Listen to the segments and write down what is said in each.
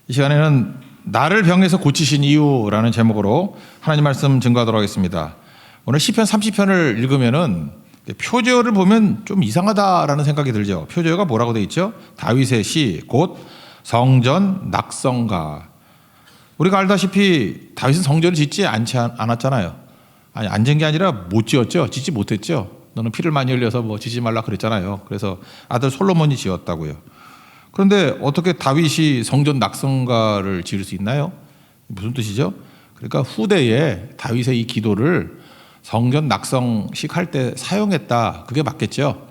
이 시간에는 나를 병에서 고치신 이유라는 제목으로 하나님 말씀 증거하도록 하겠습니다. 오늘 시편 30편을 읽으면은 표제어를 보면 좀 이상하다라는 생각이 들죠. 표제어가 뭐라고 되어 있죠? 다윗의 시, 곧 성전 낙성가. 우리가 알다시피 다윗은 성전을 짓지 않았잖아요. 아니, 안 짓는 게 아니라 못 지었죠. 짓지 못했죠. 너는 피를 많이 흘려서 뭐 짓지 말라 그랬잖아요. 그래서 아들 솔로몬이 지었다고요. 그런데 어떻게 다윗이 성전 낙성가를 지을 수 있나요? 무슨 뜻이죠? 그러니까 후대에 다윗의 이 기도를 성전 낙성식 할 때 사용했다. 그게 맞겠죠?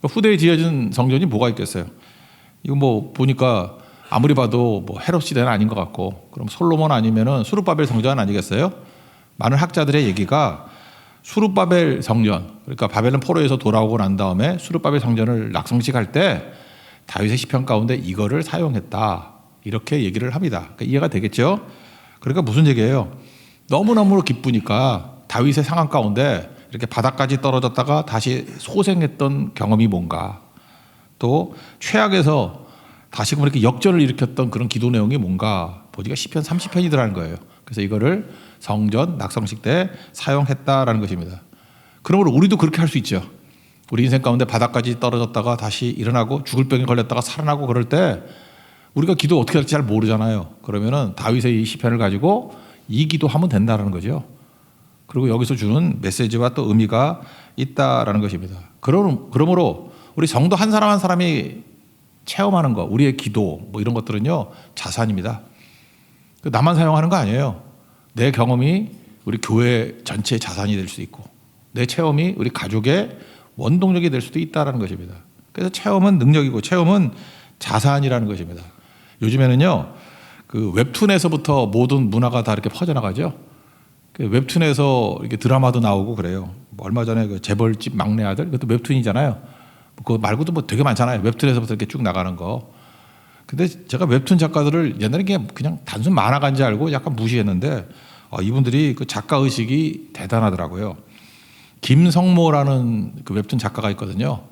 후대에 지어진 성전이 뭐가 있겠어요? 이거 뭐 보니까 아무리 봐도 뭐 헤롯 시대는 아닌 것 같고, 그럼 솔로몬 아니면은 수룹바벨 성전 아니겠어요? 많은 학자들의 얘기가 수룹바벨 성전, 그러니까 바벨론 포로에서 돌아오고 난 다음에 수룹바벨 성전을 낙성식 할 때 다윗의 시편 가운데 이거를 사용했다. 이렇게 얘기를 합니다. 그러니까 이해가 되겠죠? 그러니까 무슨 얘기예요? 너무너무 기쁘니까 다윗의 상황 가운데 이렇게 바닥까지 떨어졌다가 다시 소생했던 경험이 뭔가, 또 최악에서 다시금 이렇게 역전을 일으켰던 그런 기도 내용이 뭔가 보니까 시편 30편이더라는 거예요. 그래서 이거를 성전 낙성식 때 사용했다라는 것입니다. 그러므로 우리도 그렇게 할 수 있죠. 우리 인생 가운데 바닥까지 떨어졌다가 다시 일어나고 죽을 병에 걸렸다가 살아나고 그럴 때 우리가 기도 어떻게 할지 잘 모르잖아요. 그러면은 다윗의 이 시편을 가지고 이 기도하면 된다는 거죠. 그리고 여기서 주는 메시지와 또 의미가 있다라는 것입니다. 그러므로 우리 성도 한 사람 한 사람이 체험하는 거, 우리의 기도 뭐 이런 것들은요 자산입니다. 나만 사용하는 거 아니에요. 내 경험이 우리 교회 전체의 자산이 될 수 있고, 내 체험이 우리 가족의 원동력이 될 수도 있다는 것입니다. 그래서 체험은 능력이고 체험은 자산이라는 것입니다. 요즘에는요, 그 웹툰에서부터 모든 문화가 다 이렇게 퍼져나가죠. 그 웹툰에서 이렇게 드라마도 나오고 그래요. 뭐 얼마 전에 그 재벌집 막내 아들, 그것도 웹툰이잖아요. 그거 말고도 뭐 되게 많잖아요. 웹툰에서부터 이렇게 쭉 나가는 거. 근데 제가 웹툰 작가들을 옛날에 그냥 단순 만화가인 줄 알고 약간 무시했는데, 이분들이 그 작가 의식이 대단하더라고요. 김성모라는 그 웹툰 작가가 있거든요.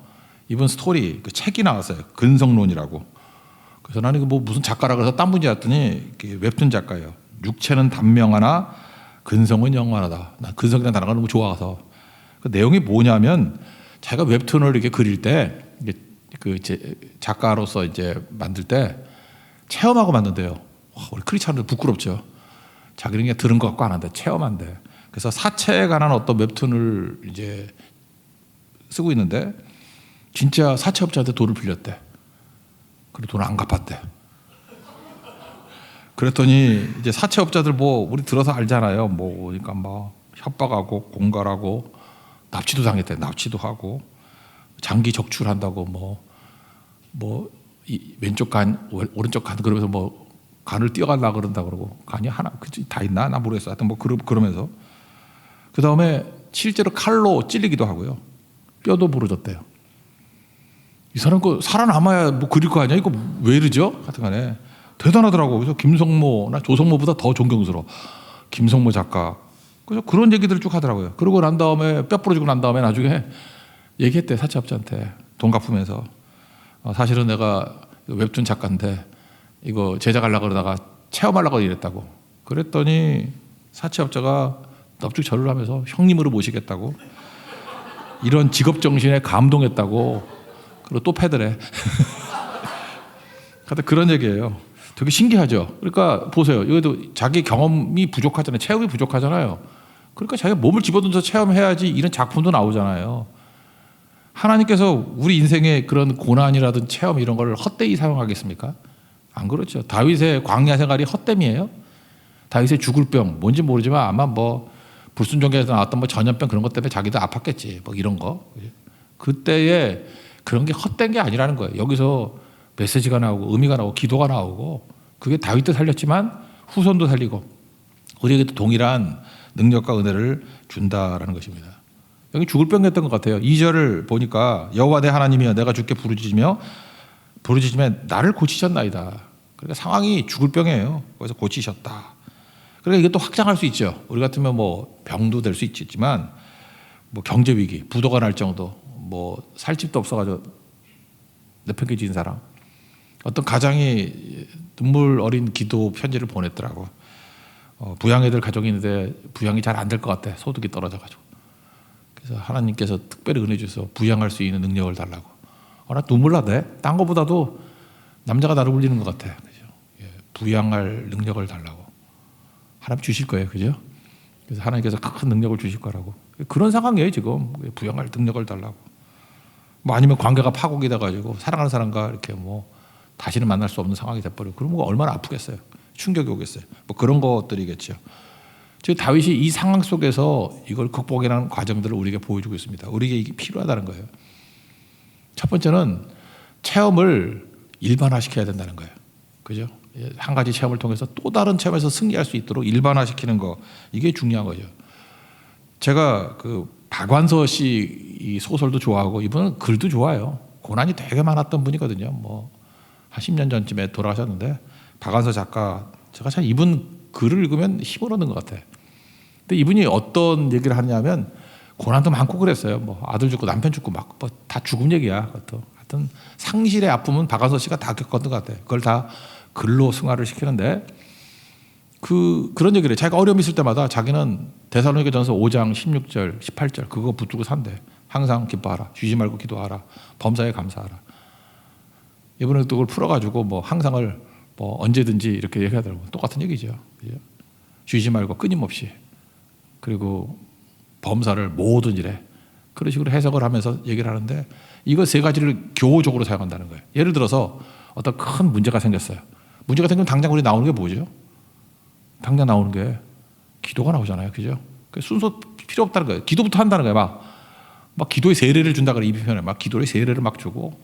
이분 스토리 그 책이 나왔어요. 근성론이라고. 그래서 나는 뭐 무슨 작가라 그래서 딴 분이 왔더니 웹툰 작가예요. 육체는 단명하나 근성은 영원하다. 난 근성이라는 단어가 너무 좋아서. 그 내용이 뭐냐면 자기가 웹툰을 이렇게 그릴 때 그 작가로서 이제 만들 때 체험하고 만든대요. 와, 우리 크리스찬들 부끄럽죠. 자기는 그냥 들은 것 같고 안 한대. 체험한대. 그래서 사체에 관한 어떤 웹툰을 이제 쓰고 있는데 진짜 사채업자한테 돈을 빌렸대. 그리고 돈을 안 갚았대. 그랬더니 이제 사채업자들 뭐 우리 들어서 알잖아요. 뭐 그러니까 뭐 협박하고 공갈하고 납치도 당했대. 납치도 하고 장기 적출한다고 뭐 이 왼쪽 간 오른쪽 간 그러면서 뭐 간을 띄어가려 그런다 그러고 간이 하나 그치 다 있나 나 모르겠어. 하여튼 뭐 그러면서 그 다음에 실제로 칼로 찔리기도 하고요. 뼈도 부러졌대요. 이 사람 그 살아남아야 뭐 그릴 거 아니야? 이거 왜 이러죠? 하여튼간에 대단하더라고. 그래서 김성모나 조성모보다 더 존경스러워. 김성모 작가. 그래서 그런 얘기들을 쭉 하더라고요. 그러고 난 다음에 뼈 부러지고 난 다음에 나중에 얘기했대. 사채업자한테 돈 갚으면서 사실은 내가 웹툰 작가인데 이거 제작하려고 그러다가 체험하려고 이랬다고. 그랬더니 사채업자가 넙죽 절을 하면서 형님으로 모시겠다고, 이런 직업 정신에 감동했다고, 그리고 또 패드래. 그런 얘기예요. 되게 신기하죠. 그러니까 보세요. 이것도 자기 경험이 부족하잖아요. 체험이 부족하잖아요. 그러니까 자기가 몸을 집어던져서 체험해야지 이런 작품도 나오잖아요. 하나님께서 우리 인생의 그런 고난이라든 체험 이런 걸 헛되이 사용하겠습니까? 안 그렇죠. 다윗의 광야 생활이 헛됨이에요. 다윗의 죽을 병 뭔지 모르지만 아마 뭐 불순종에서 나왔던 뭐 전염병 그런 것 때문에 자기도 아팠겠지. 뭐 이런 거. 그때에 그런 게 헛된 게 아니라는 거예요. 여기서 메시지가 나오고 의미가 나오고 기도가 나오고, 그게 다윗도 살렸지만 후손도 살리고 우리에게도 동일한 능력과 은혜를 준다라는 것입니다. 여기 죽을 병이었던 것 같아요. 2절을 보니까 여호와 내 하나님이여 내가 주께 부르짖으며 나를 고치셨나이다. 그러니까 상황이 죽을 병이에요. 거기서 고치셨다. 그러니까 이게 또 확장할 수 있죠. 우리 같으면 뭐 병도 될 수 있지만 뭐 경제 위기, 부도가 날 정도, 뭐 살 집도 없어가지고 내팽개친 사람, 어떤 가장이 눈물 어린 기도 편지를 보냈더라고. 부양애들 가족이 있는데 부양이 잘 안 될 것 같아. 소득이 떨어져가지고. 그래서 하나님께서 특별히 은혜 주셔서 부양할 수 있는 능력을 달라고. 나 눈물 나대. 딴 거보다도 남자가 나를 울리는 것 같아. 그죠? 예, 부양할 능력을 달라고. 하나님 주실 거예요. 그죠? 그래서 하나님께서 큰 능력을 주실 거라고. 그런 상황이에요, 지금. 부양할 능력을 달라고. 뭐 아니면 관계가 파국이 돼가지고 사랑하는 사람과 이렇게 뭐 다시는 만날 수 없는 상황이 돼버리고 그러면 얼마나 아프겠어요. 충격이 오겠어요. 뭐 그런 것들이겠죠. 즉 다윗이 이 상황 속에서 이걸 극복해내는 과정들을 우리에게 보여주고 있습니다. 우리에게 이게 필요하다는 거예요. 첫 번째는 체험을 일반화시켜야 된다는 거예요. 그죠? 한 가지 체험을 통해서 또 다른 체험에서 승리할 수 있도록 일반화시키는 거, 이게 중요한 거죠. 제가 그 박완서 씨 이 소설도 좋아하고 이분은 글도 좋아요. 고난이 되게 많았던 분이거든요. 뭐 한 10년 전쯤에 돌아가셨는데 박완서 작가, 제가 참 이분 글을 읽으면 힘을 얻는 것 같아요. 근데 이분이 어떤 얘기를 하냐면 고난도 많고 그랬어요. 뭐 아들 죽고 남편 죽고 막 뭐 다 죽음 얘기야. 그것도 하여튼 상실의 아픔은 박완서 씨가 다 겪었던 것 같아요. 그걸 다 글로 승화를 시키는데 그런 얘기를 해요. 자기가 어려움 있을 때마다 자기는 데살로니가전서 5장 16절 18절 그거 붙들고 산대. 항상 기뻐하라. 쉬지 말고 기도하라. 범사에 감사하라. 이번에 또 그걸 풀어가지고 뭐 항상을 뭐 언제든지 이렇게 얘기하더라고요. 똑같은 얘기죠. 쉬지 말고 끊임없이. 그리고 범사를 모든 일에. 그런 식으로 해석을 하면서 얘기를 하는데 이거 세 가지를 교호적으로 사용한다는 거예요. 예를 들어서 어떤 큰 문제가 생겼어요. 문제가 생기면 당장 우리 나오는 게 뭐죠? 당장 나오는 게 기도가 나오잖아요. 그죠? 순서 필요 없다는 거예요. 기도부터 한다는 거예요. 막 기도의 세례를 준다 그래. 이 편에 막 기도의 세례를 막 주고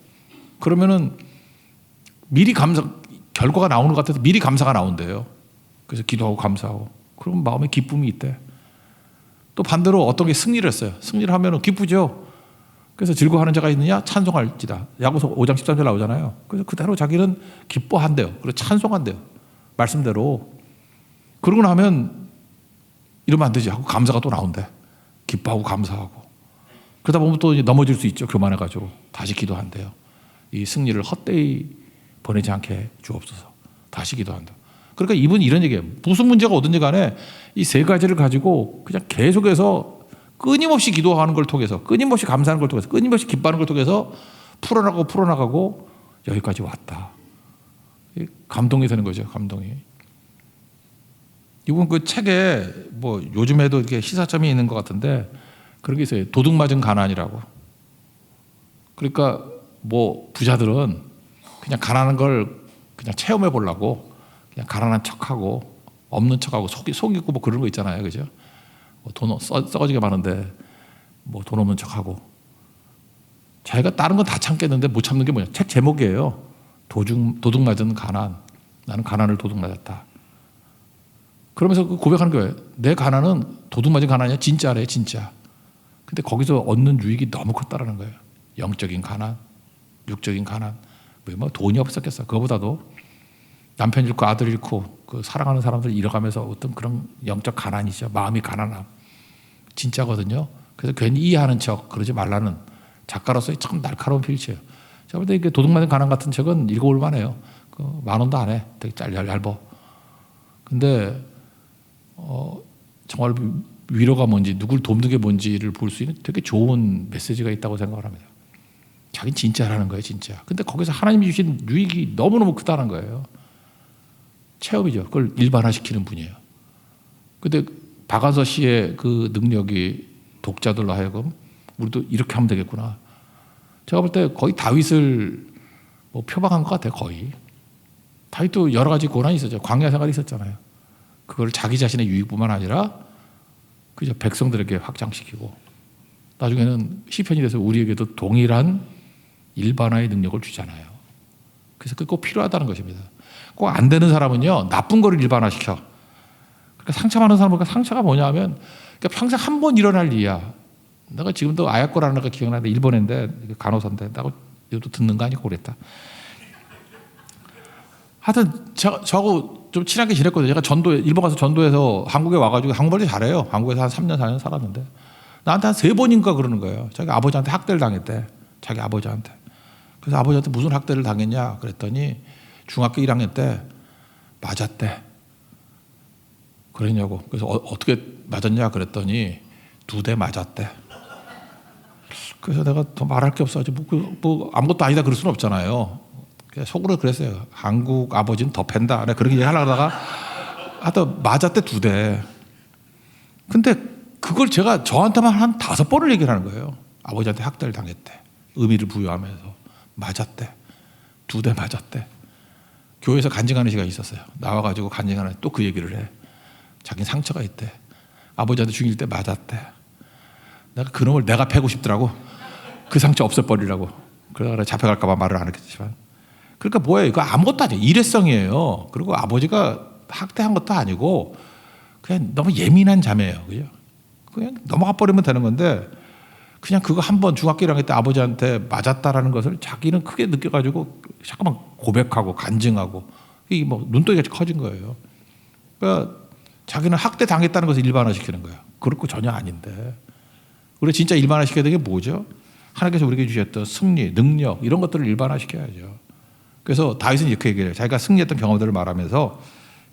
그러면은 미리 결과가 나오는 것 같아서 미리 감사가 나온대요. 그래서 기도하고 감사하고 그러면 마음에 기쁨이 있대. 또 반대로 어떤 게 승리를 했어요. 승리를 하면은 기쁘죠. 그래서 즐거워하는 자가 있느냐? 찬송할지다. 야고보서 5장 13절 나오잖아요. 그래서 그대로 자기는 기뻐한대요. 그리고 찬송한대요. 말씀대로. 그러고 나면 이러면 안 되지 하고 감사가 또 나온대. 기뻐하고 감사하고. 그러다 보면 또 넘어질 수 있죠. 교만해가지고 다시 기도한대요. 이 승리를 헛되이 보내지 않게 주옵소서. 다시 기도한다. 그러니까 이분이 이런 얘기예요. 무슨 문제가 오든지 간에 이 세 가지를 가지고 그냥 계속해서 끊임없이 기도하는 걸 통해서 끊임없이 감사하는 걸 통해서 끊임없이 기뻐하는 걸 통해서 풀어나가고 여기까지 왔다. 감동이 되는 거죠. 감동이. 이분 그 책에 뭐 요즘에도 이렇게 시사점이 있는 것 같은데 그런 게 있어요. 도둑 맞은 가난이라고. 그러니까 뭐 부자들은 그냥 가난한 걸 그냥 체험해 보려고 그냥 가난한 척하고 없는 척하고 속이고 뭐 그런 거 있잖아요. 그죠? 뭐 돈 썩어지게 많은데 뭐 돈 없는 척하고 자기가 다른 건 다 참겠는데 못 참는 게 뭐냐. 책 제목이에요. 도둑 맞은 가난. 나는 가난을 도둑 맞았다. 그러면서 고백하는 거예요. 내 가난은 도둑 맞은 가난이야. 진짜래 진짜. 근데 거기서 얻는 유익이 너무 컸다라는 거예요. 영적인 가난, 육적인 가난. 뭐 돈이 없었겠어. 그거보다도 남편 잃고 아들 잃고 그 사랑하는 사람들 잃어가면서 어떤 그런 영적 가난이죠. 마음이 가난함. 진짜거든요. 그래서 괜히 이해하는 척 그러지 말라는 작가로서의 참 날카로운 필체예요. 제가 볼 때 이게 도둑맞은 가난 같은 책은 읽어볼 만해요. 그 10,000원도 안 해. 되게 얇어. 근데 정말 위로가 뭔지 누굴 돕는 게 뭔지를 볼 수 있는 되게 좋은 메시지가 있다고 생각을 합니다. 자기는 진짜라는 거예요. 진짜. 근데 거기서 하나님이 주신 유익이 너무너무 크다는 거예요. 체험이죠. 그걸 일반화시키는 분이에요. 근데 박완서 씨의 그 능력이 독자들로 하여금 우리도 이렇게 하면 되겠구나. 제가 볼 때 거의 다윗을 뭐 표방한 것 같아요. 거의. 다윗도 여러 가지 고난이 있었죠. 광야 생활이 있었잖아요. 그걸 자기 자신의 유익뿐만 아니라 그저 백성들에게 확장시키고 나중에는 시편이 돼서 우리에게도 동일한 일반화의 능력을 주잖아요. 그래서 그게 꼭 필요하다는 것입니다. 꼭 안 되는 사람은요 나쁜 거를 일반화시켜. 그러니까 상처받는 사람은 상처가 뭐냐 하면 그러니까 평생 한 번 일어날 일이야. 내가 지금도 아야코라는 애가 기억나는데 일본인데 간호사인데 나도 이것도 듣는 거 아니고 그랬다. 하여튼 저하고 좀 친하게 지냈거든요. 제가 일본 가서 전도해서 한국에 와가지고 한국말 잘해요. 한국에서 한 3년 4년 살았는데 나한테 한 3번인가 그러는 거예요. 자기 아버지한테 학대를 당했대. 자기 아버지한테. 그래서 아버지한테 무슨 학대를 당했냐 그랬더니 중학교 1학년 때 맞았대. 그랬냐고. 그래서 어떻게 맞았냐 그랬더니 2대 맞았대. 그래서 내가 더 말할 게 없어. 뭐 아무것도 아니다 그럴 수는 없잖아요. 속으로 그랬어요. 한국 아버지는 더 팬다. 내가 그렇게 얘기하려고 하다가 하여튼 맞았대 2대. 근데 그걸 제가 저한테만 한 5번을 얘기를 하는 거예요. 아버지한테 학대를 당했대. 의미를 부여하면서 맞았대. 2대 맞았대. 교회에서 간증하는 시간이 있었어요. 나와가지고 간증하는 또 그 얘기를 해. 자기는 상처가 있대. 아버지한테 죽일 때 맞았대. 내가 그놈을 내가 패고 싶더라고. 그 상처 없애버리려고. 그러다 잡혀갈까 봐 말을 안 했겠지만. 그러니까 뭐예요? 이거 아무것도 아니에요. 일회성이에요. 그리고 아버지가 학대한 것도 아니고 그냥 너무 예민한 자매예요. 그냥 넘어가 버리면 되는 건데 그냥 그거 한 번 중학교 1학년 때 아버지한테 맞았다라는 것을 자기는 크게 느껴가지고 잠깐만 고백하고 간증하고 이게 뭐 눈덩이같이 커진 거예요. 그러니까 자기는 학대 당했다는 것을 일반화시키는 거예요. 그렇고 전혀 아닌데. 우리 진짜 일반화시켜야 되는 게 뭐죠? 하나님께서 우리에게 주셨던 승리, 능력 이런 것들을 일반화시켜야죠. 그래서 다윗은 이렇게 얘기해요. 자기가 승리했던 경험들을 말하면서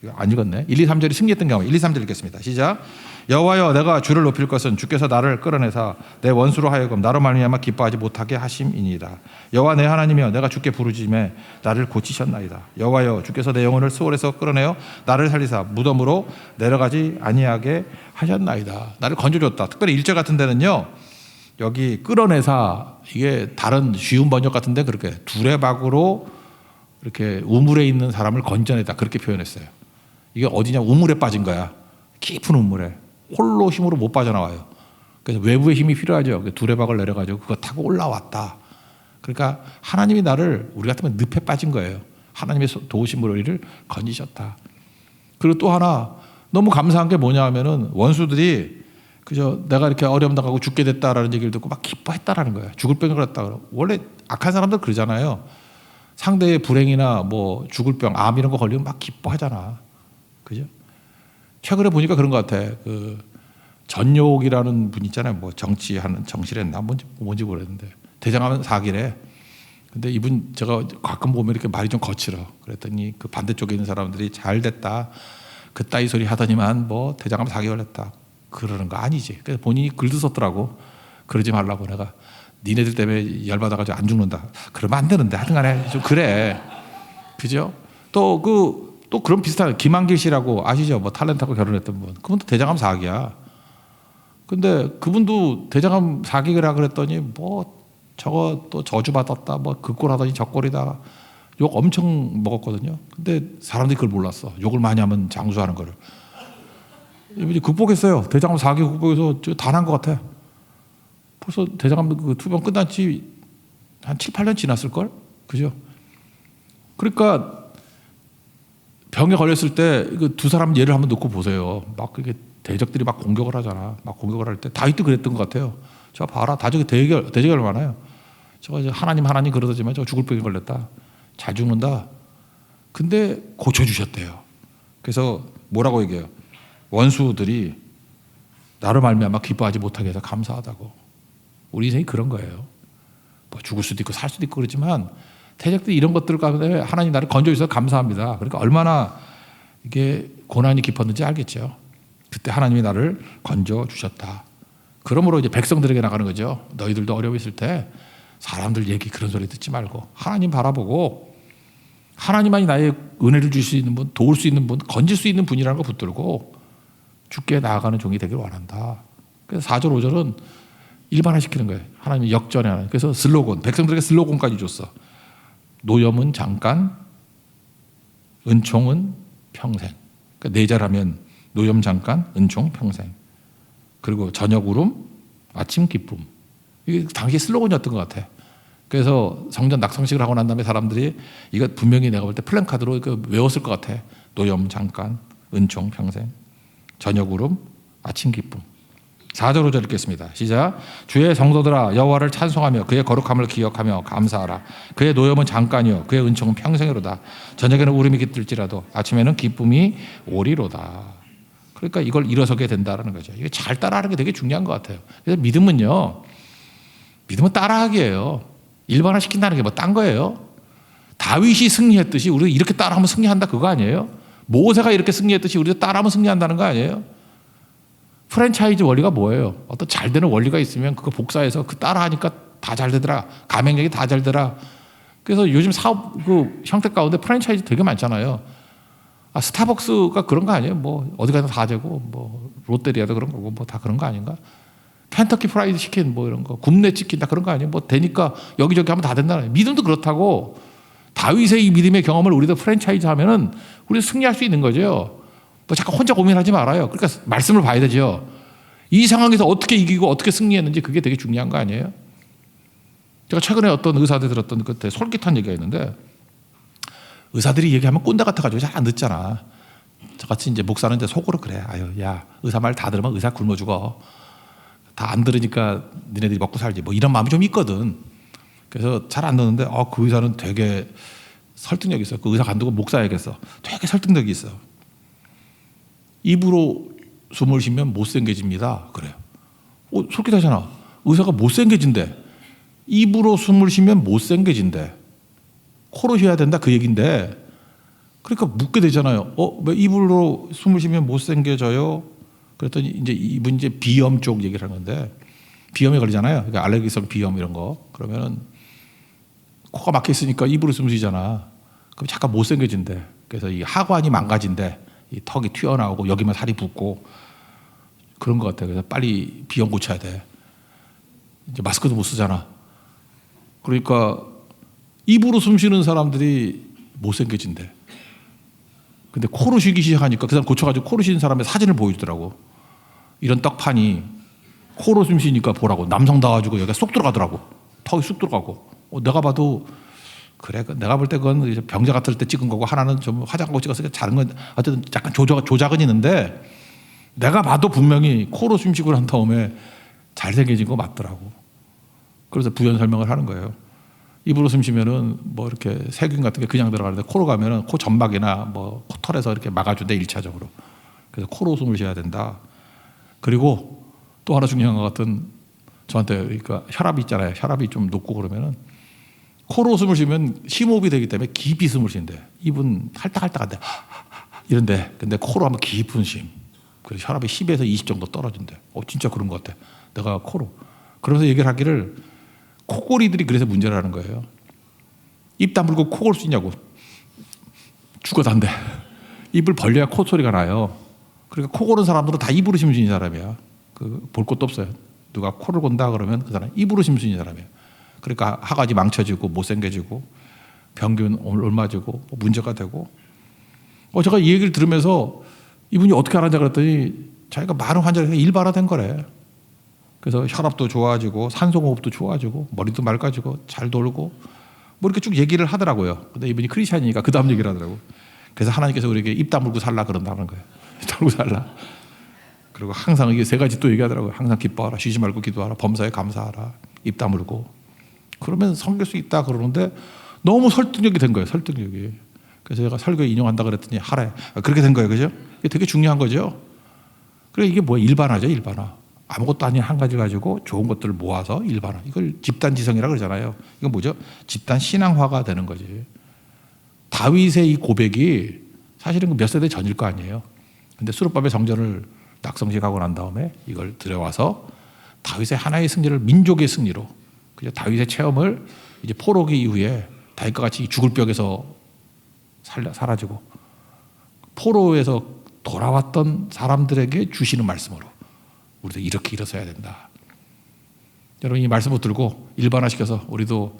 이거 안 읽었네. 1, 2, 3절이 승리했던 경험. 1, 2, 3절 읽겠습니다. 시작. 여호와여 내가 주를 높일 것은 주께서 나를 끌어내사 내 원수로 하여금 나로 말미암아 기뻐하지 못하게 하심이니이다. 여호와 내 하나님이여 내가 주께 부르짖음에 나를 고치셨나이다. 여호와여 주께서 내 영혼을 수월에서 끌어내어 나를 살리사 무덤으로 내려가지 아니하게 하셨나이다. 나를 건져줬다. 특별히 1절 같은 데는요. 여기 끌어내사 이게 다른 쉬운 번역 같은데 그렇게 두레박으로 이렇게 우물에 있는 사람을 건져내다 그렇게 표현했어요. 이게 어디냐? 우물에 빠진 거야. 깊은 우물에. 홀로 힘으로 못 빠져나와요. 그래서 외부의 힘이 필요하죠. 두레박을 내려가지고 그거 타고 올라왔다. 그러니까 하나님이 나를 우리 같으면 늪에 빠진 거예요. 하나님의 도우심으로 우리를 건지셨다. 그리고 또 하나 너무 감사한 게 뭐냐 하면은 원수들이 그저 내가 이렇게 어려움 당하고 죽게 됐다라는 얘기를 듣고 막 기뻐했다라는 거예요. 죽을 병을 걸렸다. 원래 악한 사람들 그러잖아요. 상대의 불행이나 뭐 죽을 병, 암 이런 거 걸리면 막 기뻐하잖아. 그죠? 최근에 보니까 그런 것 같아. 그 전욕이라는 분 있잖아요. 뭐 정치하는 정실했나 뭔지 모르겠는데 대장암 4기래. 근데 이분 제가 가끔 보면 이렇게 말이 좀 거칠어. 그랬더니 그 반대쪽에 있는 사람들이 잘 됐다. 그따위 소리 하더니만 뭐 대장암 4기 걸렸다. 그러는 거 아니지. 그래서 본인이 글도 썼더라고. 그러지 말라고 내가. 니네들 때문에 열받아가지고 안 죽는다. 그러면 안 되는데 하여튼간에 좀 그래. 그죠? 또 그런 비슷한 김한길 씨라고 아시죠? 뭐 탤런트하고 결혼했던 분. 그분도 대장암 4기야. 근데 그분도 대장암 4기라 그랬더니 뭐 저거 또 저주받았다. 뭐 그 꼴 하더니 저 꼴이다. 욕 엄청 먹었거든요. 근데 사람들이 그걸 몰랐어. 욕을 많이 하면 장수하는 거를. 이분이 극복했어요. 대장암 4기 극복해서 다 난 것 같아. 벌써 대장암 그 투병 끝난 지 한 7, 8년 지났을걸? 그죠? 그러니까 병에 걸렸을 때 그 두 사람 예를 한번 놓고 보세요. 막 그게 대적들이 막 공격을 하잖아. 막 공격을 할 때 다윗도 그랬던 것 같아요. 저 봐라. 다적이 대적이 얼마나 많아요. 저거 하나님 그러더지만 저 죽을 병에 걸렸다. 잘 죽는다. 근데 고쳐주셨대요. 그래서 뭐라고 얘기해요? 원수들이 나를 말미암아 기뻐하지 못하게 해서 감사하다고. 우리 인생이 그런 거예요. 뭐 죽을 수도 있고 살 수도 있고 그렇지만 대적들이 이런 것들 가운데 하나님 나를 건져주셔서 감사합니다. 그러니까 얼마나 이게 고난이 깊었는지 알겠죠. 그때 하나님이 나를 건져주셨다. 그러므로 이제 백성들에게 나가는 거죠. 너희들도 어려움 있을 때 사람들 얘기 그런 소리 듣지 말고 하나님 바라보고 하나님만이 나의 은혜를 줄 수 있는 분, 도울 수 있는 분, 건질 수 있는 분이라는 거 붙들고 주께 나아가는 종이 되길 원한다. 그래서 4절, 5절은 일반화시키는 거예요. 하나님이 역전하는. 그래서 슬로건, 백성들에게 슬로건까지 줬어. 노염은 잠깐, 은총은 평생. 그러니까 네 자라면 노염 잠깐, 은총 평생. 그리고 저녁 울음, 아침 기쁨. 이게 당시 슬로건이었던 것 같아. 그래서 성전 낙성식을 하고 난 다음에 사람들이 이거 분명히 내가 볼 때 플랜카드로 외웠을 것 같아. 노염 잠깐, 은총 평생. 저녁 울음, 아침 기쁨. 4절 5절 읽겠습니다. 시작. 주의 성도들아 여호와를 찬송하며 그의 거룩함을 기억하며 감사하라. 그의 노염은 잠깐이요 그의 은총은 평생이로다. 저녁에는 울음이 깃들지라도 아침에는 기쁨이 오리로다. 그러니까 이걸 일어서게 된다는 거죠. 이게 잘 따라하는 게 되게 중요한 것 같아요. 그래서 믿음은 따라하기예요. 일반화시킨다는 게 뭐 딴 거예요? 다윗이 승리했듯이 우리가 이렇게 따라하면 승리한다 그거 아니에요? 모세가 이렇게 승리했듯이 우리도 따라하면 승리한다는 거 아니에요? 프랜차이즈 원리가 뭐예요? 어떤 잘 되는 원리가 있으면 그거 복사해서 그 따라하니까 다 잘 되더라. 가맹력이 다 잘 되더라. 그래서 요즘 사업 그 형태 가운데 프랜차이즈 되게 많잖아요. 아, 스타벅스가 그런 거 아니에요? 뭐 어디 가나 다 되고 뭐 롯데리아도 그런 거고 뭐 다 그런 거 아닌가? 켄터키 프라이드 치킨 뭐 이런 거 굽네 치킨 다 그런 거 아니에요? 뭐 되니까 여기저기 하면 다 된다는 거예요. 믿음도 그렇다고 다윗의 이 믿음의 경험을 우리도 프랜차이즈 하면은 우리도 승리할 수 있는 거죠. 뭐 잠깐 혼자 고민하지 말아요. 그러니까 말씀을 봐야 되죠. 이 상황에서 어떻게 이기고 어떻게 승리했는지 그게 되게 중요한 거 아니에요? 제가 최근에 어떤 의사들 들었던 그때 솔깃한 얘기가 있는데 의사들이 얘기하면 꼰대 같아가지고 잘 안 듣잖아. 저같이 이제 목사는 이제 속으로 그래. 아유, 야, 의사 말 다 들으면 의사 굶어 죽어. 다 안 들으니까 니네들이 먹고 살지. 뭐 이런 마음이 좀 있거든. 그래서 잘 안 듣는데, 그 의사는 되게 설득력이 있어. 그 의사 간두고 목사야겠어. 되게 설득력이 있어. 입으로 숨을 쉬면 못생겨집니다. 그래요. 솔깃하잖아. 의사가 못생겨진대. 입으로 숨을 쉬면 못생겨진대. 코로 쉬어야 된다 그 얘기인데 그러니까 묻게 되잖아요. 왜 입으로 숨을 쉬면 못생겨져요? 그랬더니 이제 이분 이제 비염 쪽 얘기를 하는 건데 비염에 걸리잖아요. 그러니까 알레르기성 비염 이런 거 그러면은 코가 막혀 있으니까 입으로 숨을 쉬잖아. 그럼 잠깐 못생겨진대. 그래서 이 하관이 망가진대. 이 턱이 튀어나오고 여기만 살이 붓고 그런 것 같아. 그래서 빨리 비염 고쳐야 돼. 이제 마스크도 못 쓰잖아. 그러니까 입으로 숨 쉬는 사람들이 못생겨진대. 근데 코로 쉬기 시작하니까 그 사람 고쳐가지고 코로 쉬는 사람의 사진을 보여주더라고. 이런 떡판이 코로 숨 쉬니까 보라고. 남성다워가지고 여기가 쏙 들어가더라고. 턱이 쑥 들어가고. 내가 봐도 그래. 내가 볼 때 그건 이제 병자 같을 때 찍은 거고 하나는 좀 화장하고 찍었으니까 다른 건 어쨌든 약간 조작은 있는데 내가 봐도 분명히 코로 숨 쉬고 난 다음에 잘생겨진 거 맞더라고. 그래서 부연 설명을 하는 거예요. 입으로 숨 쉬면은 뭐 이렇게 세균 같은 게 그냥 들어가는데 코로 가면은 코 점막이나 뭐 코털에서 이렇게 막아준대 1차적으로. 그래서 코로 숨을 쉬어야 된다. 그리고 또 하나 중요한 것 같은 저한테 그러니까 혈압이 있잖아요. 혈압이 좀 높고 그러면은 코로 숨을 쉬면 심호흡이 되기 때문에 깊이 숨을 쉰대. 입은 할딱할딱한데 이런데 근데 코로 하면 깊은 쉼. 그래서 혈압이 10에서 20 정도 떨어진대. 진짜 그런 것 같아. 내가 코로. 그러면서 얘기를 하기를 코골이들이 그래서 문제라는 거예요. 입 다물고 코 골 수 있냐고. 죽어단대. 입을 벌려야 코 소리가 나요. 그러니까 코 고는 사람들은 다 입으로 숨 쉬는 사람이야. 볼 것도 없어요. 누가 코를 곤다 그러면 그 사람 입으로 숨 쉬는 사람이에요. 그러니까 하가지 망쳐지고 못생겨지고 병균 옮아지고 문제가 되고. 제가 이 얘기를 들으면서 이분이 어떻게 알았냐 그랬더니 자기가 많은 환자가 일반화된 거래. 그래서 혈압도 좋아지고 산소호흡도 좋아지고 머리도 맑아지고 잘 돌고 뭐 이렇게 쭉 얘기를 하더라고요. 근데 이분이 크리스찬이니까 그 다음 얘기를 하더라고요. 그래서 하나님께서 우리에게 입 다물고 살라 그런다는 거예요. 입 다물고 살라. 그리고 항상 이게 세 가지 또 얘기하더라고요. 항상 기뻐하라. 쉬지 말고 기도하라. 범사에 감사하라. 입 다물고. 그러면 섬길 수 있다 그러는데 너무 설득력이 된 거예요. 설득력이. 그래서 제가 설교에 인용한다 그랬더니 하래. 그렇게 된 거예요. 그죠? 이게 되게 중요한 거죠. 그래 이게 뭐야? 일반화죠. 일반화. 아무것도 아닌 한 가지 가지고 좋은 것들을 모아서 일반화. 이걸 집단지성이라고 그러잖아요. 이건 뭐죠? 집단 신앙화가 되는 거지. 다윗의 이 고백이 사실은 몇 세대 전일 거 아니에요. 근데 수르바벨 성전을 낙성식하고 난 다음에 이걸 들여와서 다윗의 하나의 승리를 민족의 승리로 그죠? 다윗의 체험을 이제 포로기 이후에 다윗과 같이 죽을 벽에서 사라지고 포로에서 돌아왔던 사람들에게 주시는 말씀으로 우리도 이렇게 일어서야 된다. 여러분 이 말씀을 들고 일반화시켜서 우리도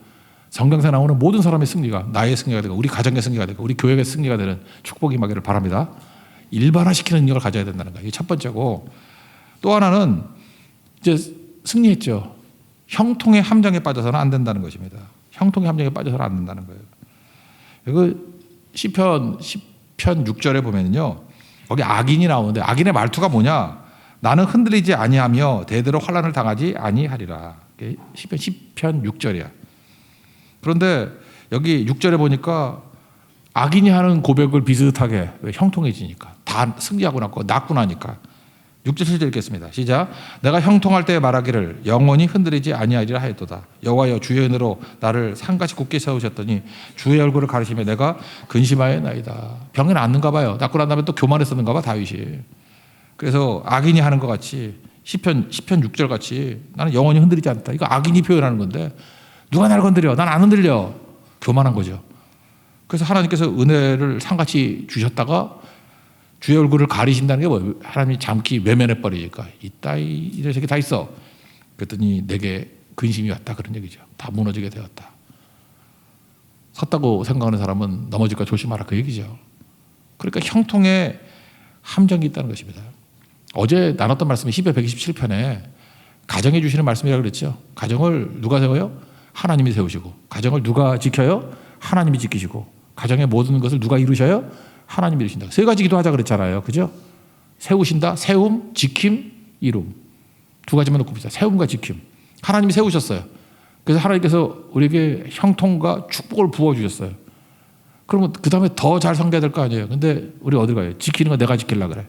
성경에 나오는 모든 사람의 승리가 나의 승리가 되고 우리 가정의 승리가 되고 우리 교회의 승리가 되는 축복이 임하기를 바랍니다. 일반화시키는 능력을 가져야 된다는 거예요. 이게 첫 번째고 또 하나는 이제 승리했죠. 형통의 함정에 빠져서는 안 된다는 것입니다. 형통의 함정에 빠져서는 안 된다는 거예요. 이거 시편 6절에 보면요. 거기 악인이 나오는데 악인의 말투가 뭐냐? 나는 흔들리지 아니하며 대대로 환난을 당하지 아니하리라. 시편 6절이야. 그런데 여기 6절에 보니까 악인이 하는 고백을 비슷하게 왜 형통해지니까 다 승리하고 났고 나고 나니까 6절 7절 읽겠습니다. 시작. 내가 형통할 때 말하기를 영원히 흔들리지 아니하리라 하였도다. 여호와여 주의 은혜로 나를 산같이 굳게 세우셨더니 주의 얼굴을 가리시며 내가 근심하였나이다. 병이 낫는가 봐요. 낫고 난 다음에 또 교만했었는가 봐 다윗이. 그래서 악인이 하는 것 같이 시편 6절 같이 나는 영원히 흔들리지 않다. 이거 악인이 표현하는 건데 누가 날 건드려? 난 안 흔들려. 교만한 거죠. 그래서 하나님께서 은혜를 산같이 주셨다가 주의 얼굴을 가리신다는 게 뭐예요? 하나님이 잠기 외면해 버리니까 이런 새끼 다 있어. 그랬더니 내게 근심이 왔다 그런 얘기죠. 다 무너지게 되었다. 섰다고 생각하는 사람은 넘어질까 조심하라 그 얘기죠. 그러니까 형통에 함정이 있다는 것입니다. 어제 나눴던 말씀이 12편 127편에 가정해 주시는 말씀이라고 그랬죠. 가정을 누가 세워요? 하나님이 세우시고. 가정을 누가 지켜요? 하나님이 지키시고. 가정의 모든 것을 누가 이루셔요? 하나님이 이루신다. 세 가지 기도하자 그랬잖아요. 그죠? 세우신다, 세움, 지킴, 이룸. 두 가지만 놓고 봅시다. 세움과 지킴. 하나님이 세우셨어요. 그래서 하나님께서 우리에게 형통과 축복을 부어주셨어요. 그러면 그 다음에 더 잘 섬겨야 될 거 아니에요. 근데 우리 어디 가요? 지키는 거 내가 지키려고 그래.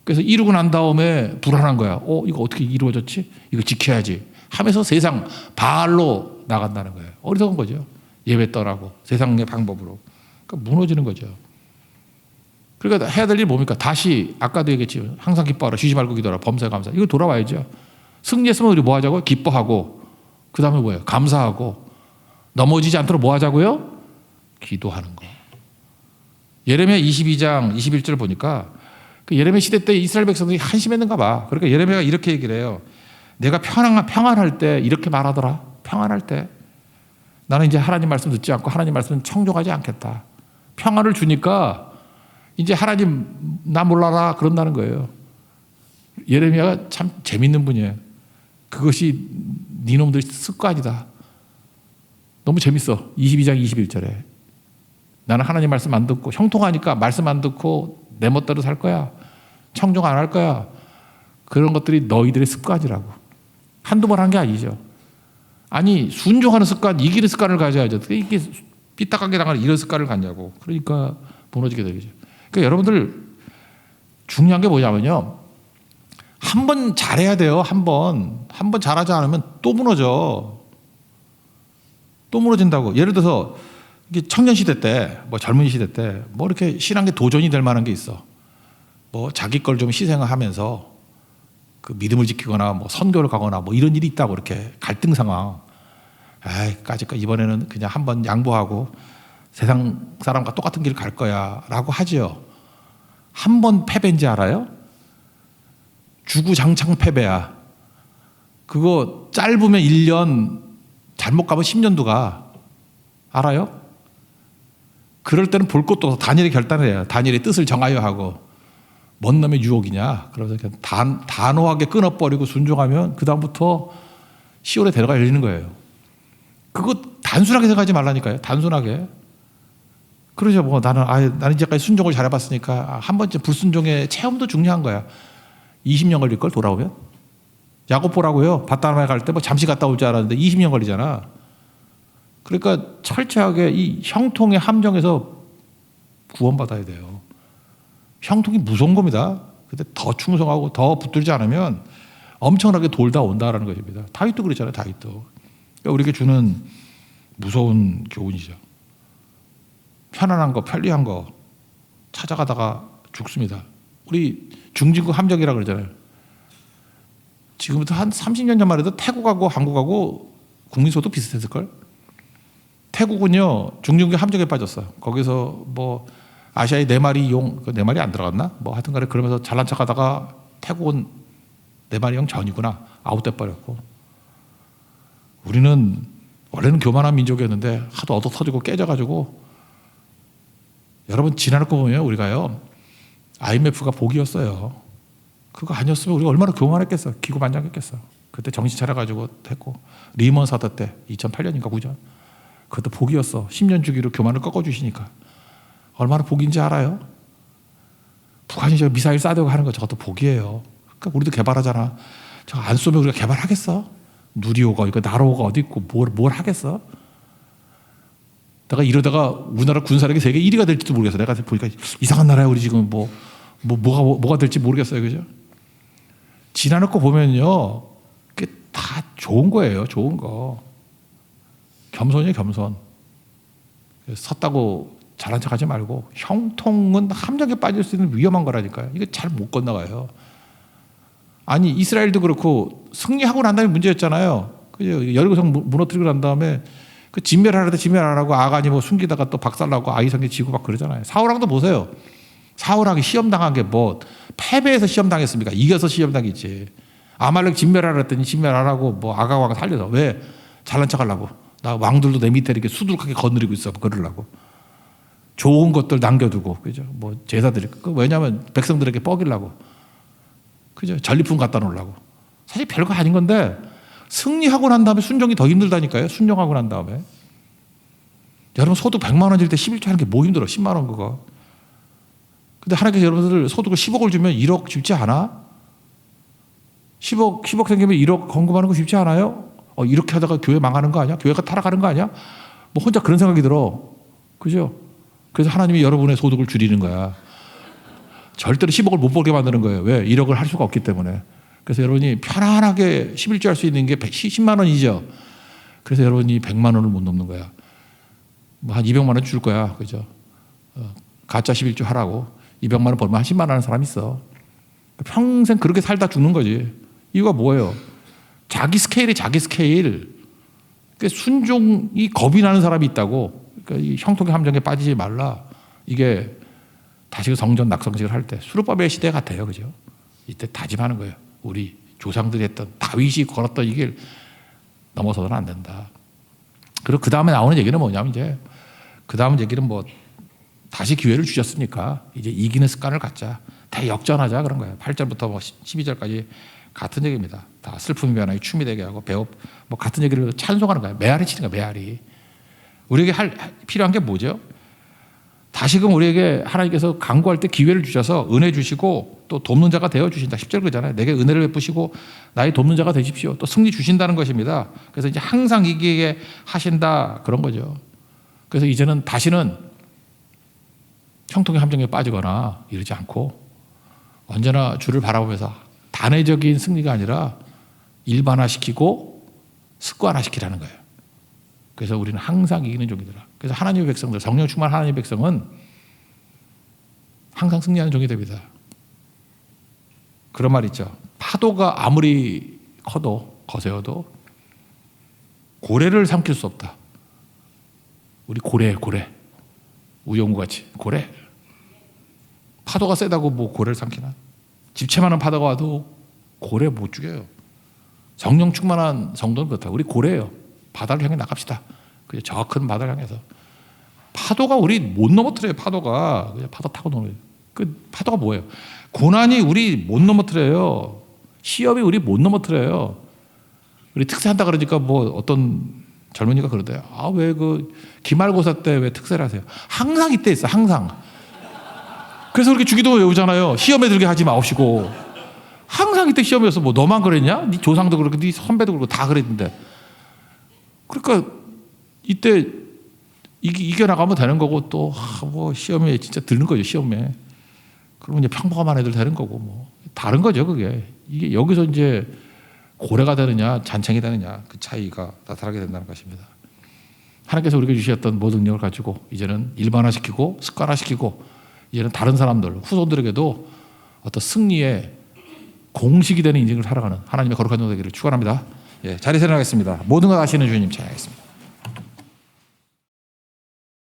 그래서 이루고 난 다음에 불안한 거야. 이거 어떻게 이루어졌지? 이거 지켜야지. 하면서 세상 바알로 나간다는 거예요. 어리석은 거죠. 예배 떠나고 세상의 방법으로. 그러니까 무너지는 거죠. 그러니까 해야 될 일이 뭡니까? 다시 아까도 얘기했지. 항상 기뻐하라. 쉬지 말고 기도하라. 범사에 감사. 이거 돌아와야죠. 승리했으면 우리 뭐 하자고요? 기뻐하고 그 다음에 뭐예요? 감사하고 넘어지지 않도록 뭐 하자고요? 기도하는 거. 예레미야 22장 21절 보니까 그 예레미야 시대 때 이스라엘 백성들이 한심했는가 봐. 그러니까 예레미야가 이렇게 얘기를 해요. 내가 평안할 때 이렇게 말하더라. 평안할 때 나는 이제 하나님 말씀 듣지 않고 하나님 말씀 청종하지 않겠다. 평안을 주니까 이제 하나님 나 몰라라 그런다는 거예요. 예레미야가 참 재밌는 분이에요. 그것이 니놈들 습관이다. 너무 재밌어. 22장 21절에 나는 하나님 말씀 안 듣고 형통하니까 말씀 안 듣고 내 멋대로 살 거야. 청종 안 할 거야. 그런 것들이 너희들의 습관이라고. 한두 번 한 게 아니죠. 아니 순종하는 습관, 이기는 습관을 가져야죠. 이게 삐딱하게 당하는 이런 습관을 갖냐고. 그러니까 무너지게 되죠. 그러니까 여러분들 중요한 게 뭐냐면요. 한 번 잘해야 돼요. 한 번 잘하지 않으면 또 무너져. 또 무너진다고. 예를 들어서 청년 시대 때, 뭐 젊은 시대 때, 뭐 이렇게 신앙에 도전이 될 만한 게 있어. 뭐 자기 걸 좀 희생을 하면서 그 믿음을 지키거나 뭐 선교를 가거나 뭐 이런 일이 있다고 이렇게 갈등 상황. 까짓거 이번에는 그냥 한번 양보하고 세상 사람과 똑같은 길 갈 거야라고 하지요. 한 번 패배인지 알아요? 주구장창 패배야. 그거 짧으면 1년, 잘못 가면 10년도 가. 알아요? 그럴 때는 볼 것도 없어. 다니엘이 결단을 해요. 다니엘의 뜻을 정하여 하고. 뭔 놈의 유혹이냐. 그래서 그냥 단호하게 끊어버리고 순종하면 그 다음부터 시온에 데려가 열리는 거예요. 그거 단순하게 생각하지 말라니까요. 단순하게. 그러죠. 뭐 나는 이제까지 순종을 잘해봤으니까 한 번쯤 불순종의 체험도 중요한 거야. 20년 걸릴 걸 돌아오면. 야곱 보라고요. 바다나에 갈 때 뭐 잠시 갔다 올 줄 알았는데 20년 걸리잖아. 그러니까 철저하게 이 형통의 함정에서 구원받아야 돼요. 형통이 무서운 겁니다. 근데 더 충성하고 더 붙들지 않으면 엄청나게 돌다 온다라는 것입니다. 다윗도 그랬잖아요. 다윗도. 그러니까 우리에게 주는 무서운 교훈이죠. 편안한 거, 편리한 거 찾아가다가 죽습니다. 우리 중진국 함정이라고 그러잖아요. 지금부터 한 30년 전만 해도 태국하고 한국하고 국민소득 비슷했을걸? 태국은요, 중진국 함정에 빠졌어요. 거기서 뭐 아시아의 4마리 용, 4마리 안 들어갔나? 뭐 하여튼 간에 그러면서 잘난 척 하다가 태국은 4마리 용 전이구나. 아웃돼 버렸고. 우리는 원래는 교만한 민족이었는데 하도 얻어 터지고 깨져가지고 여러분 지나갈 거 보면 우리가요. IMF가 복이었어요. 그거 아니었으면 우리가 얼마나 교만했겠어. 기고만장했겠어. 그때 정신 차려가지고 했고 리먼 사태 때 2008년인가 9년 그것도 복이었어. 10년 주기로 교만을 꺾어주시니까 얼마나 복인지 알아요? 북한이 저 미사일 쏴대고 하는 거 저것도 복이에요. 그러니까 우리도 개발하잖아. 저거 안 쏘면 우리가 개발하겠어? 누리호가 이거 나로호가 어디 있고 뭘 하겠어? 내가 이러다가 우리나라 군사력이 세계 1위가 될지도 모르겠어. 내가 보니까 이상한 나라야 우리 지금 뭐가 될지 모르겠어요, 그죠? 지나놓고 보면요, 그게 다 좋은 거예요. 좋은 거. 겸손이에요, 겸손. 섰다고 잘난 척하지 말고, 형통은 함정에 빠질 수 있는 위험한 거라니까요. 이거 잘 못 건너가요. 아니 이스라엘도 그렇고 승리하고 난 다음에 문제였잖아요. 그죠? 여리고성 무너뜨리고 난 다음에 그 진멸하려다 진멸하라고 아간이 뭐 숨기다가 또 박살나고 아이성에 지고 막 그러잖아요. 사울왕도 보세요. 사울왕이 시험 당한 게 뭐 패배해서 시험 당했습니까? 이겨서 시험 당했지. 아말렉 진멸하라 했더니 진멸하라고 뭐 아가왕 살려서 왜 잘난 척하려고? 나 왕들도 내 밑에 이렇게 수두룩하게 거느리고 있어 그러려고. 좋은 것들 남겨두고 그죠? 뭐 제사드릴 거 왜냐하면 백성들에게 뻐기려고. 그죠? 전리품 갖다 놓으려고. 사실 별거 아닌 건데 승리하고 난 다음에 순종이 더 힘들다니까요. 순종하고 난 다음에. 여러분 소득 100만 원일 때 11조 하는 게 뭐 힘들어. 10만 원 그거. 근데 하나님께서 여러분들 소득을 10억을 주면 1억 쉽지 않아? 10억 생기면 1억 헌금하는 거 쉽지 않아요? 이렇게 하다가 교회 망하는 거 아니야? 교회가 타락하는 거 아니야? 뭐 혼자 그런 생각이 들어. 그죠? 그래서 하나님이 여러분의 소득을 줄이는 거야. 절대로 10억을 못 벌게 만드는 거예요. 왜? 1억을 할 수가 없기 때문에. 그래서 여러분이 편안하게 11조 할 수 있는 게 10만 원이죠. 그래서 여러분이 100만 원을 못 넘는 거야. 뭐 한 200만 원 줄 거야. 그죠? 가짜 11조 하라고. 200만 원 벌면 한 10만 원 하는 사람 있어. 평생 그렇게 살다 죽는 거지. 이유가 뭐예요? 자기 스케일이 자기 스케일. 그러니까 순종이 겁이 나는 사람이 있다고. 그러니까 이 형통의 함정에 빠지지 말라. 이게 다시 성전 낙성식을 할 때 수르바벨 시대 같아요. 그죠? 이때 다짐하는 거예요. 우리 조상들이 했던 다윗이 걸었던 이 길 넘어서는 안 된다. 그리고 그 다음에 나오는 얘기는 뭐냐면 이제 그 다음 얘기는 뭐 다시 기회를 주셨으니까 이제 이기는 습관을 갖자. 대역전하자 그런 거예요. 8절부터 뭐 12절까지 같은 얘기입니다. 다 슬픔이 변하게 춤이 되게 하고 배업 뭐 같은 얘기를 찬송하는 거예요. 메아리 치는 거예요. 메아리. 우리에게 필요한 게 뭐죠? 다시금 우리에게 하나님께서 간구할 때 기회를 주셔서 은혜 주시고 또 돕는 자가 되어 주신다. 10절 그러잖아요. 내게 은혜를 베푸시고 나의 돕는 자가 되십시오. 또 승리 주신다는 것입니다. 그래서 이제 항상 이기게 하신다 그런 거죠. 그래서 이제는 다시는 형통의 함정에 빠지거나 이러지 않고 언제나 주를 바라보면서 단회적인 승리가 아니라 일반화시키고 습관화시키라는 거예요. 그래서 우리는 항상 이기는 종이더라. 그래서 하나님의 백성들, 성령 충만 하나님의 백성은 항상 승리하는 종이 됩니다. 그런 말 있죠. 파도가 아무리 커도 거세어도 고래를 삼킬 수 없다. 우리 고래. 우영우같이 고래. 파도가 세다고 뭐 고래를 삼키나? 집채만한 파도가 와도 고래 못 죽여요. 성령 충만한 성도는 그렇다. 우리 고래예요. 바다를 향해 나갑시다. 저 큰 바다를 향해서. 파도가 우리 못 넘어뜨려요. 파도가. 그냥 파도 타고 노는. 그 파도가 뭐예요? 고난이 우리 못 넘어뜨려요. 시험이 우리 못 넘어뜨려요. 우리 특세한다 그러니까 뭐 어떤 젊은이가 그러대요. 왜 그 기말고사 때 왜 특세를 하세요? 항상 이때 있어. 항상. 그래서 그렇게 주기도 외우잖아요. 시험에 들게 하지 마옵시고. 항상 이때 시험이었어. 뭐 너만 그랬냐? 네 조상도 그렇고 네 선배도 그렇고 다 그랬는데. 그러니까 이때 이겨나가면 되는 거고 또 뭐 시험에 진짜 드는 거죠. 시험에. 그러면 이제 평범한 애들 되는 거고 뭐 다른 거죠. 그게. 이게 여기서 이제 고래가 되느냐 잔챙이 되느냐 그 차이가 나타나게 된다는 것입니다. 하나님께서 우리에게 주셨던 모든 능력을 가지고 이제는 일반화시키고 습관화시키고 이제는 다른 사람들 후손들에게도 어떤 승리의 공식이 되는 인생을 살아가는 하나님의 거룩한 종 되기를 축원합니다. 자리에 일어나겠습니다. 모든 것 아시는 주님 찬양하겠습니다.